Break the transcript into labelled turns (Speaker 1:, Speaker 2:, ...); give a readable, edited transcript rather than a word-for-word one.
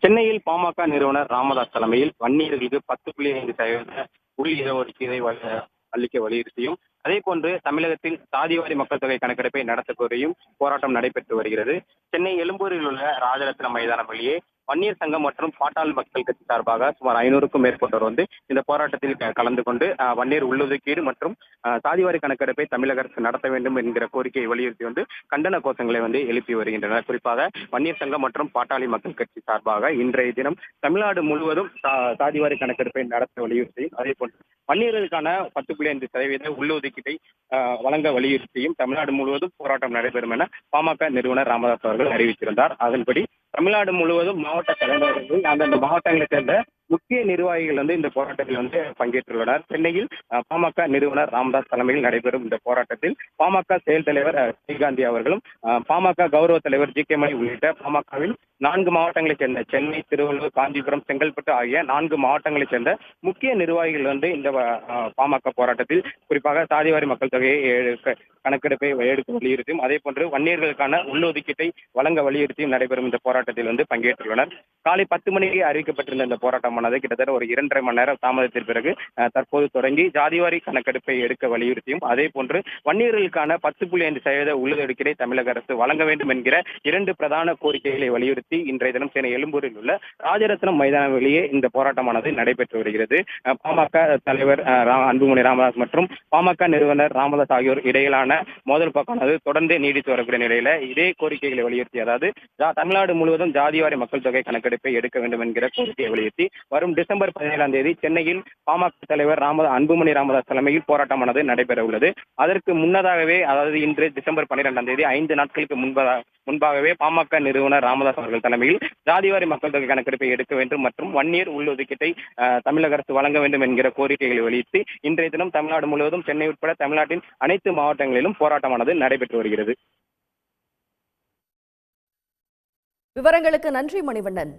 Speaker 1: சென்னையில் பாமக நிறுவனர் ராமதாஸ் தலைமையில் வன்னியர்களுக்கு 10.5% உள் இடஒதுக்கீடை அளிக்க வலியுறுத்தியும், அதே போன்று தமிழகத்தில் சாதிவாரி மக்கள் தொகை கணக்கெடுப்பை நடத்த கோரியும் போராட்டம் நடைபெற்று வருகிறது. சென்னை எழும்பூரில் உள்ள ராஜரத்னம் மைதானம் வெளியே வன்னியர் சங்கம் மற்றும் பாட்டாளி மக்கள் கட்சி சார்பாக சுமார் 500க்கும் மேற்பட்டோர் இந்த போராட்டத்தில் கலந்து கொண்டு வன்னியர் உள்ளொதுக்கீடு மற்றும் சாதிவாரி கணக்கெடுப்பை தமிழக அரசு நடத்த வேண்டும் என்கிற கோரிக்கையை வலியுறுத்தி கண்டன கோஷங்களை எழுப்பி வருகின்றனர். குறிப்பாக வன்னியர் சங்கம் மற்றும் பாட்டாளி மக்கள் கட்சி சார்பாக இன்றைய தினம் தமிழ்நாடு முழுவதும் சாதிவாரி கணக்கெடுப்பை நடத்த வலியுறுத்தியும், அதே போன்று வன்னியர்களுக்கான 10.5% உள்ளொதுக்கீட்டை வழங்க வலியுறுத்தியும் தமிழ்நாடு முழுவதும் போராட்டம் நடைபெறும் என பாமக நிறுவனர் ராமதாஸ் அவர்கள் அறிவித்திருந்தார். அதன்படி தமிழ்நாடு முழுவதும் மாவட்ட தலைவர்கள் அந்தந்த மாவட்டங்களைச் சேர்ந்த முக்கிய நிர்வாகிகள் இந்த போராட்டத்தில் பங்கேற்றுள்ளனர். சென்னையில் பாமக நிறுவனர் ராமதாஸ் தலைமையில் நடைபெறும் இந்த போராட்டத்தில் பாமக செயல் தலைவர் ஸ்ரீகாந்தி அவர்களும், பாமக கௌரவ தலைவர் ஜி.கே. மணி உள்ளிட்ட பாமகவின் 4 மாவட்டங்களைச் சேர்ந்த சென்னை, திருவள்ளூர், காஞ்சிபுரம், செங்கல்பட்டு ஆகிய 4 மாவட்டங்களைச் சேர்ந்த முக்கிய நிர்வாகிகள் இந்த பாமக போராட்டத்தில் குறிப்பாக சாதிவாரி மக்கள் தொகையை கணக்கெடுப்பை எடுக்க வலியுறுத்தியும், அதே போன்று வன்னியர்களுக்கான உள்ளொதுக்கீட்டை வழங்க வலியுறுத்தியும் நடைபெறும் இந்த போராட்டத்தில் பங்கேற்றுள்ளனர். காலை 10 மணிக்கு அறிவிக்கப்பட்டிருந்த இந்த போராட்டமானது கிட்டத்தட்ட ஒரு 2.5 மணி நேரம் தாமதத்திற்கு பிறகு தற்போது தொடங்கி ஜாதிவாரி கணக்கெடுப்பை எடுக்க வலியுறுத்தியும், அதே போன்று வன்னியர்களுக்கான 10.5% உள்ளொதுக்கீடை தமிழக அரசு வழங்க வேண்டும் என்கிற 2 பிரதான கோரிக்கைகளை வலியுறுத்தி இன்றைய தினம் சென்னை எழும்பூரில் உள்ள ராஜரத்னம் மைதானம் வெளியே இந்த போராட்டமானது நடைபெற்று வருகிறது. பாமக தலைவர் அன்புமணி ராமதாஸ் மற்றும் பாமக நிறுவனர் ராமதாஸ் ஆகியோர் இடையிலான மோதல் போக்கானது தொடர்ந்து நீடித்து வரக்கூடிய நிலையில இதே கோரிக்கைகளை வலியுறுத்தி, அதாவது தமிழ்நாடு முழுவதும் ஜாதிவாரி மக்கள் தொகை கணக்கெடுப்பை எடுக்க வேண்டும் என்கிற கோரிக்கையை வலியுறுத்தி வரும் டிசம்பர் 17ஆம் தேதி சென்னையில் பாமக தலைவர் அன்புமணி ராமதாஸ் தலைமையில் போராட்டமானது நடைபெற உள்ளது. அதற்கு முன்னதாகவே, அதாவது இன்று டிசம்பர் 12ஆம் தேதி 5 நாட்களுக்கு முன்பாகவே பாமக நிறுவனர் ராமதாஸ் அவர்கள் தலைமையில் ஜாதிவாரி மக்கள் தொகை கணக்கெடுப்பை எடுக்க வேண்டும் மற்றும் வன்னியர் உள்ளொதுக்கீட்டை தமிழக அரசு வழங்க வேண்டும் என்கிற கோரிக்கைகளை வலியுறுத்தி இன்றைய தினம் தமிழ்நாடு முழுவதும் சென்னை உட்பட தமிழ்நாட்டின் அனைத்து மாவட்டங்களிலும் போராட்டமானது நடைபெற்று வருகிறது.
Speaker 2: விவரங்களுக்கு நன்றி மணிவண்ணன்.